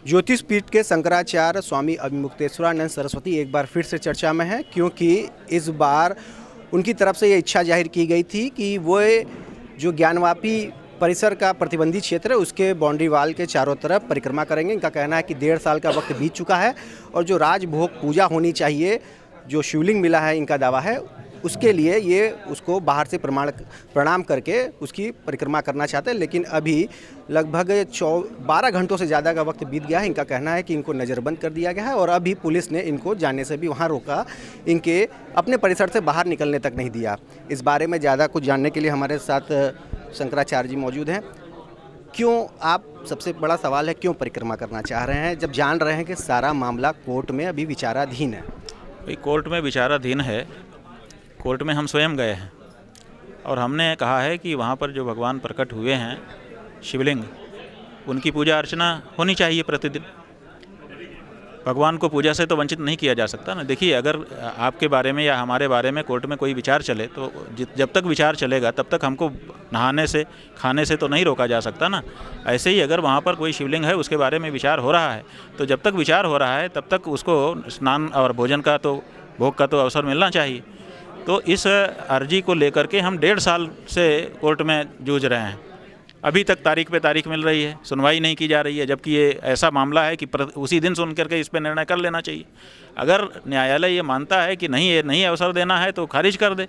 ज्योतिष पीठ के शंकराचार्य स्वामी अभिमुक्तेश्वरानंद सरस्वती एक बार फिर से चर्चा में हैं, क्योंकि इस बार उनकी तरफ से ये इच्छा जाहिर की गई थी कि वो जो ज्ञानवापी परिसर का प्रतिबंधित क्षेत्र है उसके बाउंड्री वाल के चारों तरफ परिक्रमा करेंगे। इनका कहना है कि 1.5 साल का वक्त बीत चुका है और जो राजभोग पूजा होनी चाहिए, जो शिवलिंग मिला है, इनका दावा है, उसके लिए ये उसको बाहर से प्रणाम करके उसकी परिक्रमा करना चाहते हैं। लेकिन अभी लगभग 12 घंटों से ज़्यादा का वक्त बीत गया है। इनका कहना है कि इनको नज़रबंद कर दिया गया है और अभी पुलिस ने इनको जाने से भी वहाँ रोका, इनके अपने परिसर से बाहर निकलने तक नहीं दिया। इस बारे में ज़्यादा कुछ जानने के लिए हमारे साथ शंकराचार्य जी मौजूद हैं। क्यों आप, सबसे बड़ा सवाल है, क्यों परिक्रमा करना चाह रहे हैं जब जान रहे हैं कि सारा मामला कोर्ट में अभी विचाराधीन है? भाई, कोर्ट में विचाराधीन है। कोर्ट में हम स्वयं गए हैं और हमने कहा है कि वहाँ पर जो भगवान प्रकट हुए हैं शिवलिंग, उनकी पूजा अर्चना होनी चाहिए प्रतिदिन। भगवान को पूजा से तो वंचित नहीं किया जा सकता ना। देखिए, अगर आपके बारे में या हमारे बारे में कोर्ट में कोई विचार चले तो जब तक विचार चलेगा तब तक हमको नहाने से, खाने से तो नहीं रोका जा सकता ना। ऐसे ही अगर वहाँ पर कोई शिवलिंग है, उसके बारे में विचार हो रहा है, तो जब तक विचार हो रहा है तब तक उसको स्नान और भोजन का तो, भोग का तो अवसर मिलना चाहिए। तो इस अर्जी को लेकर के हम 1.5 साल से कोर्ट में जूझ रहे हैं। अभी तक तारीख पे तारीख मिल रही है, सुनवाई नहीं की जा रही है, जबकि ये ऐसा मामला है कि उसी दिन सुन करके इस पर निर्णय कर लेना चाहिए। अगर न्यायालय ये मानता है कि नहीं, ये नहीं अवसर देना है, तो खारिज कर दे,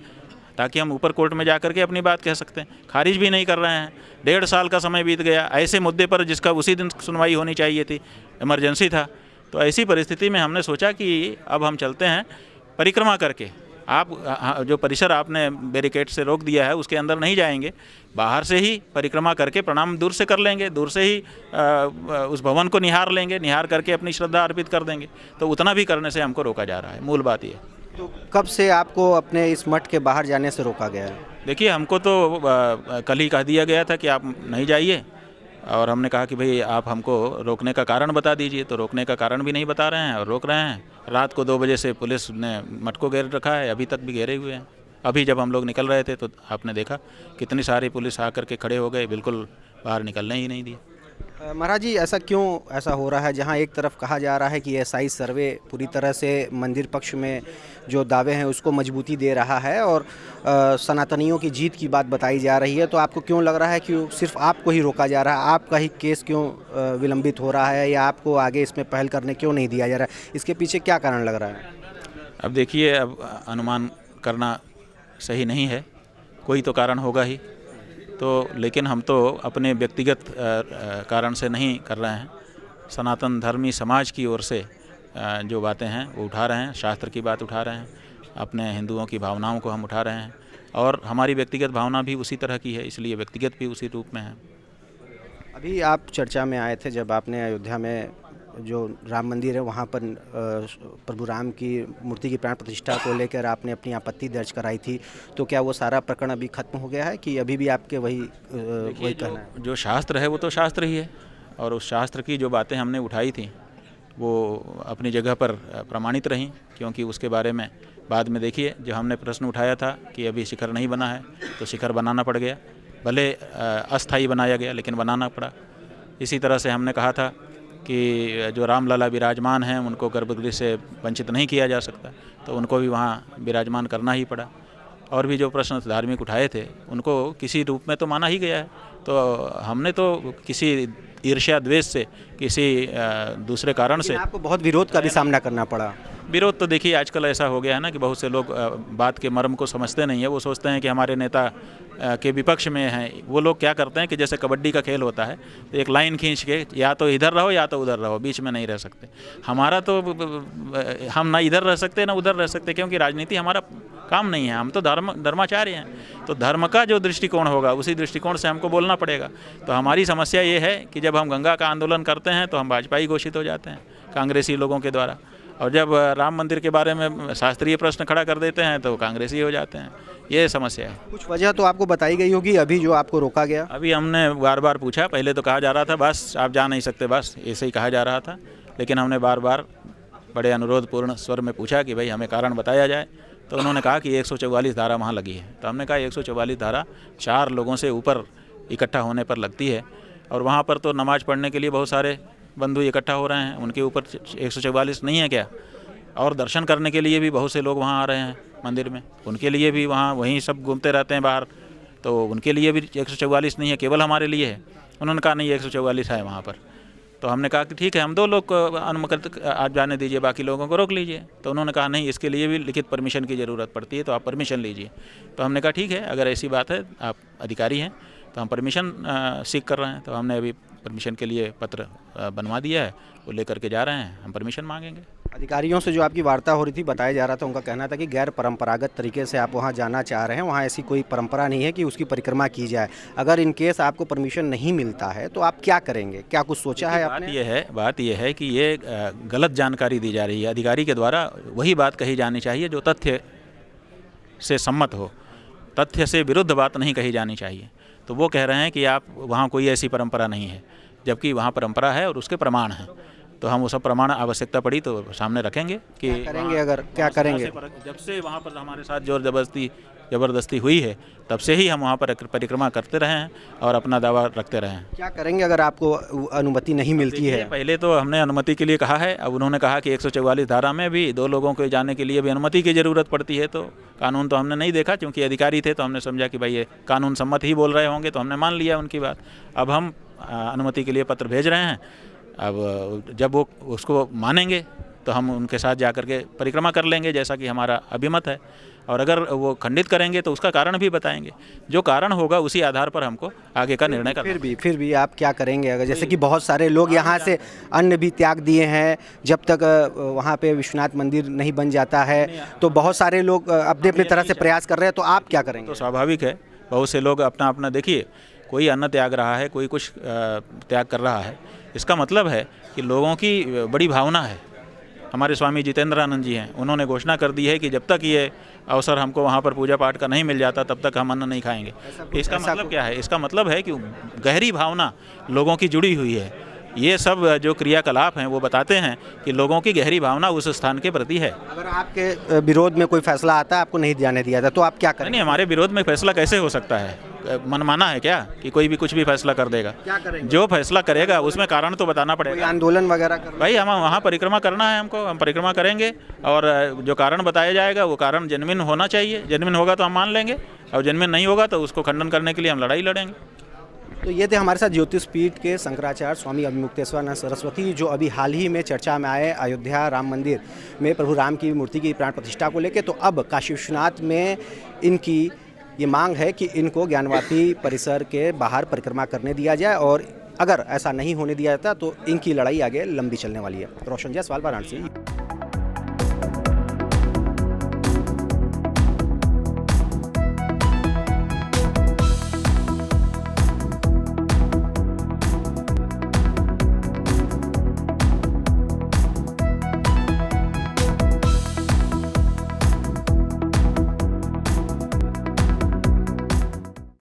ताकि हम ऊपर कोर्ट में जा करके अपनी बात कह सकते हैं। खारिज भी नहीं कर रहे हैं। 1.5 साल का समय बीत गया ऐसे मुद्दे पर जिसका उसी दिन सुनवाई होनी चाहिए थी, इमरजेंसी था। तो ऐसी परिस्थिति में हमने सोचा कि अब हम चलते हैं परिक्रमा करके। आप जो परिसर आपने बैरिकेड से रोक दिया है उसके अंदर नहीं जाएंगे, बाहर से ही परिक्रमा करके प्रणाम दूर से कर लेंगे, दूर से ही उस भवन को निहार लेंगे, निहार करके अपनी श्रद्धा अर्पित कर देंगे। तो उतना भी करने से हमको रोका जा रहा है, मूल बात ये। तो कब से आपको अपने इस मठ के बाहर जाने से रोका गया है? देखिए, हमको तो कल ही कह दिया गया था कि आप नहीं जाइए, और हमने कहा कि भाई आप हमको रोकने का कारण बता दीजिए। तो रोकने का कारण भी नहीं बता रहे हैं और रोक रहे हैं। रात को 2 बजे से पुलिस ने मठ को घेर रखा है, अभी तक भी घेरे हुए हैं। अभी जब हम लोग निकल रहे थे तो आपने देखा कितनी सारी पुलिस आकर के खड़े हो गए, बिल्कुल बाहर निकलने ही नहीं दिए। महाराज जी, ऐसा क्यों ऐसा हो रहा है? जहां एक तरफ कहा जा रहा है कि एसआई सर्वे पूरी तरह से मंदिर पक्ष में जो दावे हैं उसको मजबूती दे रहा है और सनातनियों की जीत की बात बताई जा रही है, तो आपको क्यों लग रहा है कि सिर्फ आपको ही रोका जा रहा है? आपका ही केस क्यों विलंबित हो रहा है, या आपको आगे इसमें पहल करने क्यों नहीं दिया जा रहा है? इसके पीछे क्या कारण लग रहा है? अब देखिए, अब अनुमान करना सही नहीं है, कोई तो कारण होगा ही। तो लेकिन हम तो अपने व्यक्तिगत कारण से नहीं कर रहे हैं, सनातन धर्मी समाज की ओर से जो बातें हैं वो उठा रहे हैं, शास्त्र की बात उठा रहे हैं, अपने हिंदुओं की भावनाओं को हम उठा रहे हैं, और हमारी व्यक्तिगत भावना भी उसी तरह की है, इसलिए व्यक्तिगत भी उसी रूप में है। अभी आप चर्चा में आए थे जब आपने अयोध्या में जो राम मंदिर है वहाँ पर प्रभु राम की मूर्ति की प्राण प्रतिष्ठा को लेकर आपने अपनी आपत्ति दर्ज कराई थी, तो क्या वो सारा प्रकरण अभी खत्म हो गया है कि अभी भी आपके वही कहना है? जो शास्त्र है वो तो शास्त्र ही है, और उस शास्त्र की जो बातें हमने उठाई थी वो अपनी जगह पर प्रमाणित रहीं, क्योंकि उसके बारे में बाद में देखिए, जो हमने प्रश्न उठाया था कि अभी शिखर नहीं बना है तो शिखर बनाना पड़ गया, भले अस्थाई बनाया गया लेकिन बनाना पड़ा। इसी तरह से हमने कहा था कि जो रामलला विराजमान हैं उनको गर्भगृह से वंचित नहीं किया जा सकता, तो उनको भी वहाँ विराजमान करना ही पड़ा। और भी जो प्रश्न धार्मिक उठाए थे उनको किसी रूप में तो माना ही गया है। तो हमने तो किसी ईर्ष्या द्वेष से, किसी दूसरे कारण से आपको बहुत विरोध का भी सामना करना पड़ा। विरोध तो देखिए, आजकल ऐसा हो गया है ना कि बहुत से लोग बात के मर्म को समझते नहीं है। वो सोचते हैं कि हमारे नेता के विपक्ष में हैं। वो लोग क्या करते हैं कि जैसे कबड्डी का खेल होता है तो एक लाइन खींच के या तो इधर रहो या तो उधर रहो, बीच में नहीं रह सकते। हमारा तो हम ना इधर रह सकते ना उधर रह सकते, क्योंकि राजनीति हमारा काम नहीं है। हम तो धर्माचार्य हैं, तो धर्म का जो दृष्टिकोण होगा उसी दृष्टिकोण से हमको बोलना पड़ेगा। तो हमारी समस्या ये है कि जब हम गंगा का आंदोलन करते हैं तो हम भाजपाई घोषित हो जाते हैं कांग्रेसी लोगों के द्वारा, और जब राम मंदिर के बारे में शास्त्रीय प्रश्न खड़ा कर देते हैं तो कांग्रेसी हो जाते हैं। ये समस्या है। कुछ वजह तो आपको बताई गई होगी अभी जो आपको रोका गया? अभी हमने बार बार पूछा, पहले तो कहा जा रहा था बस आप जा नहीं सकते, बस ऐसे ही कहा जा रहा था, लेकिन हमने बार बार बड़े अनुरोधपूर्ण स्वर में पूछा कि भाई हमें कारण बताया जाए। तो उन्होंने कहा कि 144 धारा वहाँ लगी है। तो हमने कहा 144 धारा 4 लोगों से ऊपर इकट्ठा होने पर लगती है, और वहाँ पर तो नमाज़ पढ़ने के लिए बहुत सारे बंधु इकट्ठा हो रहे हैं, उनके ऊपर 144 नहीं है क्या? और दर्शन करने के लिए भी बहुत से लोग वहाँ आ रहे हैं मंदिर में, उनके लिए भी वहाँ वहीं सब घूमते रहते हैं बाहर, तो उनके लिए भी 144 नहीं है, केवल हमारे लिए है। उन्होंने कहा नहीं 144 है वहाँ पर। तो हमने कहा कि ठीक है, हम 2 लोग को अनुमति आप जाने दीजिए, बाकी लोगों को रोक लीजिए। तो उन्होंने कहा नहीं, इसके लिए भी लिखित परमिशन की ज़रूरत पड़ती है, तो आप परमिशन लीजिए। तो हमने कहा ठीक है, अगर ऐसी बात है, आप अधिकारी हैं तो हम परमिशन सीख कर रहे हैं। तो हमने अभी परमिशन के लिए पत्र बनवा दिया है, वो लेकर के जा रहे हैं, हम परमिशन मांगेंगे। अधिकारियों से जो आपकी वार्ता हो रही थी, बताया जा रहा था, उनका कहना था कि गैर परंपरागत तरीके से आप वहां जाना चाह रहे हैं, वहां ऐसी कोई परंपरा नहीं है कि उसकी परिक्रमा की जाए। अगर इन केस आपको परमिशन नहीं मिलता है तो आप क्या करेंगे? क्या कुछ सोचा है आपने? बात यह है कि ये गलत जानकारी दी जा रही है। अधिकारी के द्वारा वही बात कही जानी चाहिए जो तथ्य से सम्मत हो, तथ्य से विरुद्ध बात नहीं कही जानी चाहिए। तो वो कह रहे हैं कि आप वहाँ कोई ऐसी परंपरा नहीं है, जबकि वहाँ परंपरा है और उसके प्रमाण हैं। तो हम वो सब प्रमाण आवश्यकता पड़ी तो सामने रखेंगे कि क्या करेंगे, अगर क्या करेंगे? जब से वहाँ पर हमारे साथ जोर ज़बरदस्ती हुई है, तब से ही हम वहाँ पर परिक्रमा करते रहे हैं और अपना दावा रखते रहे हैं। क्या करेंगे अगर आपको अनुमति नहीं मिलती है? पहले तो हमने अनुमति के लिए कहा है, अब उन्होंने कहा कि 144 धारा में भी 2 लोगों के जाने के लिए भी अनुमति की ज़रूरत पड़ती है। तो कानून तो हमने नहीं देखा, क्योंकि अधिकारी थे, तो हमने समझा कि भाई ये कानून सम्मत ही बोल रहे होंगे, तो हमने मान लिया उनकी बात। अब हम अनुमति के लिए पत्र भेज रहे हैं। अब जब वो उसको मानेंगे तो हम उनके साथ जाकर के परिक्रमा कर लेंगे, जैसा कि हमारा अभिमत है। और अगर वो खंडित करेंगे तो उसका कारण भी बताएंगे, जो कारण होगा उसी आधार पर हमको आगे का निर्णय करना। फिर भी आप क्या करेंगे? अगर जैसे कि बहुत सारे लोग यहाँ से अन्न भी त्याग दिए हैं, जब तक वहाँ पे विश्वनाथ मंदिर नहीं बन जाता है, तो बहुत सारे लोग अपने अपने तरह से प्रयास कर रहे हैं, तो आप क्या करेंगे? तो स्वाभाविक है, बहुत से लोग अपना अपना, देखिए कोई अन्न त्याग रहा है, कोई कुछ त्याग कर रहा है, इसका मतलब है कि लोगों की बड़ी भावना है। हमारे स्वामी जितेंद्रानंद जी हैं, उन्होंने घोषणा कर दी है कि जब तक ये अवसर हमको वहाँ पर पूजा पाठ का नहीं मिल जाता, तब तक हम अन्न नहीं खाएंगे। इसका मतलब क्या है? इसका मतलब है कि गहरी भावना लोगों की जुड़ी हुई है। ये सब जो क्रियाकलाप हैं वो बताते हैं कि लोगों की गहरी भावना उस स्थान के प्रति है। अगर आपके विरोध में कोई फैसला आता है, आपको नहीं जाने दिया था, तो आप क्या करेंगे? नहीं, हमारे विरोध में फैसला कैसे हो सकता है? मनमाना है क्या कि कोई भी कुछ भी फैसला कर देगा? क्या करेंगे? जो फैसला करेगा उसमें कारण तो बताना पड़ेगा। आंदोलन वगैरह भाई हम वहाँ परिक्रमा करना है, हमको, हम परिक्रमा करेंगे और जो कारण बताया जाएगा वो कारण जेन्युइन होना चाहिए। जेन्युइन होगा तो हम मान लेंगे, और जेन्युइन नहीं होगा तो उसको खंडन करने के लिए हम लड़ाई लड़ेंगे। तो ये थे हमारे साथ ज्योतिष पीठ के शंकराचार्य स्वामी अभिमुक्तेश्वरानंद सरस्वती, जो अभी हाल ही में चर्चा में आए अयोध्या राम मंदिर में प्रभु राम की मूर्ति की प्राण प्रतिष्ठा को लेकर। तो अब काशी विश्वनाथ में इनकी ये मांग है कि इनको ज्ञानवापी परिसर के बाहर परिक्रमा करने दिया जाए, और अगर ऐसा नहीं होने दिया जाता तो इनकी लड़ाई आगे लंबी चलने वाली है। रोशन जायसवाल, वाराणसी।